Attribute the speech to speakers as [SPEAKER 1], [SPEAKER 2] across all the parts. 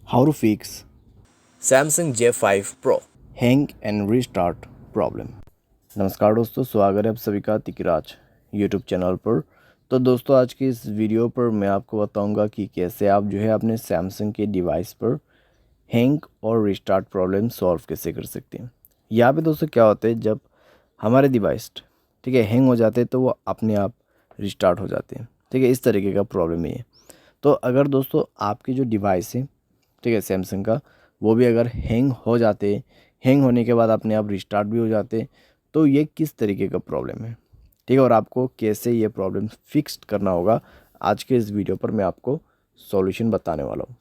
[SPEAKER 1] How to fix
[SPEAKER 2] Samsung J5 Pro।
[SPEAKER 1] Hang and restart problem. नमस्कार दोस्तों, स्वागत है आप सभी का तिकराज यूट्यूब चैनल पर। तो दोस्तों, आज की इस वीडियो पर मैं आपको बताऊंगा कि कैसे आप जो है अपने सैमसंग के डिवाइस पर हैंग और रीस्टार्ट प्रॉब्लम सॉल्व कैसे कर सकते हैं। यहाँ पे दोस्तों क्या होता है, जब हमारे डिवाइस ठीक है हैंग हो जाते हैं तो वो अपने आप रिस्टार्ट हो जाते हैं। ठीक है, इस तरीके का प्रॉब्लम है ये। तो अगर दोस्तों आपकी जो डिवाइस है ठीक है सैमसंग का, वो भी अगर हैंग हो जाते, हैंग होने के बाद अपने आप रिस्टार्ट भी हो जाते, तो ये किस तरीके का प्रॉब्लम है, ठीक है, और आपको कैसे ये प्रॉब्लम फिक्स करना होगा, आज के इस वीडियो पर मैं आपको सॉल्यूशन बताने वाला हूँ।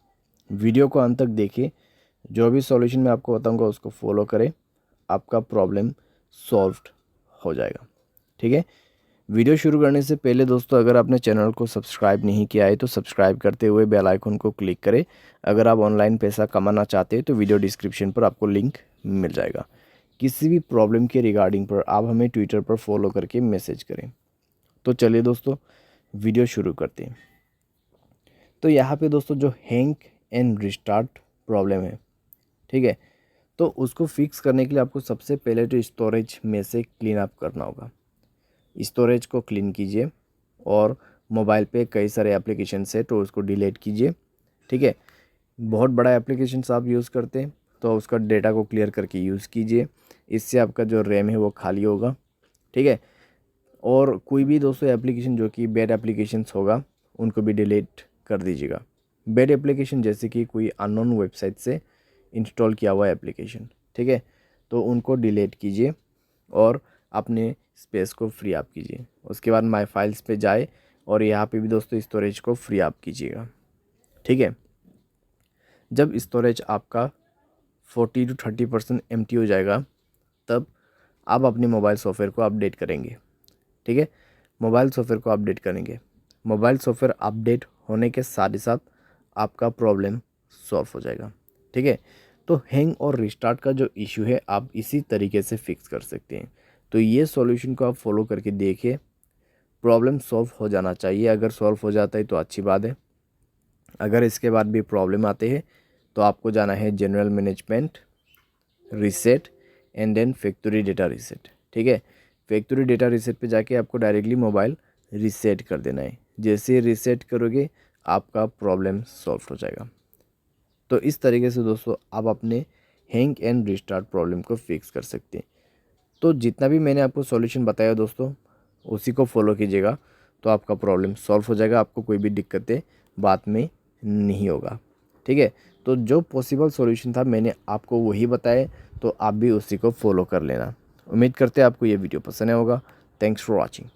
[SPEAKER 1] वीडियो को अंत तक देखिए, जो भी सॉल्यूशन मैं आपको बताऊँगा उसको फॉलो करें, आपका प्रॉब्लम सॉल्व्ड हो जाएगा। ठीक है, वीडियो शुरू करने से पहले दोस्तों, अगर आपने चैनल को सब्सक्राइब नहीं किया है तो सब्सक्राइब करते हुए बेल आइकन को क्लिक करें। अगर आप ऑनलाइन पैसा कमाना चाहते हैं तो वीडियो डिस्क्रिप्शन पर आपको लिंक मिल जाएगा। किसी भी प्रॉब्लम के रिगार्डिंग पर आप हमें ट्विटर पर फॉलो करके मैसेज करें। तो चलिए दोस्तों, वीडियो शुरू करते हैं। तो यहाँ पे दोस्तों जो हैंग एंड रिस्टार्ट प्रॉब्लम है, ठीक है, तो उसको फिक्स करने के लिए आपको सबसे पहले तो स्टोरेज में से क्लीन अप करना होगा। स्टोरेज को क्लीन कीजिए और मोबाइल पे कई सारे एप्लीकेशंस है तो उसको डिलीट कीजिए। ठीक है, बहुत बड़ा एप्लीकेशंस आप यूज़ करते हैं तो उसका डेटा को क्लियर करके यूज़ कीजिए। इससे आपका जो रैम है वो खाली होगा। ठीक है, और कोई भी दोस्तों एप्लीकेशन जो कि बैड एप्लीकेशंस होगा उनको भी डिलीट कर दीजिएगा। बैड एप्लीकेशन जैसे कि कोई अननोन वेबसाइट से इंस्टॉल किया हुआ एप्लीकेशन, ठीक है, तो उनको डिलीट कीजिए और अपने स्पेस को फ्री अप कीजिए। उसके बाद माय फाइल्स पे जाए और यहाँ पे भी दोस्तों स्टोरेज को फ्री अप कीजिएगा। ठीक है, जब स्टोरेज आपका 40 to 30% एम्प्टी हो जाएगा तब आप अपने मोबाइल सॉफ्टवेयर को अपडेट करेंगे। ठीक है, मोबाइल सॉफ्टवेयर को अपडेट करेंगे। मोबाइल सॉफ्टवेयर अपडेट होने के साथ ही साथ आपका प्रॉब्लम सॉल्व हो जाएगा। ठीक है, तो हैंग और रिस्टार्ट का जो इशू है आप इसी तरीके से फिक्स कर सकते हैं। तो ये सॉल्यूशन को आप फॉलो करके देखिए, प्रॉब्लम सॉल्व हो जाना चाहिए। अगर सॉल्व हो जाता है तो अच्छी बात है। अगर इसके बाद भी प्रॉब्लम आते हैं तो आपको जाना है general management, reset and then factory data reset. ठीक है, फैक्ट्री डेटा रीसेट पे जाके आपको डायरेक्टली मोबाइल रीसेट कर देना है। जैसे रीसेट करोगे आपका प्रॉब्लम सॉल्व हो जाएगा। तो इस तरीके से दोस्तों आप अपने हैंग एंड रिस्टार्ट प्रॉब्लम को फिक्स कर सकते हैं। तो जितना भी मैंने आपको सॉल्यूशन बताया दोस्तों, उसी को फॉलो कीजिएगा तो आपका प्रॉब्लम सॉल्व हो जाएगा। आपको कोई भी दिक्कतें बाद में नहीं होगा। ठीक है, तो जो पॉसिबल सॉल्यूशन था मैंने आपको वही बताए, तो आप भी उसी को फॉलो कर लेना। उम्मीद करते हैं आपको ये वीडियो पसंद आया होगा। Thanks for watching.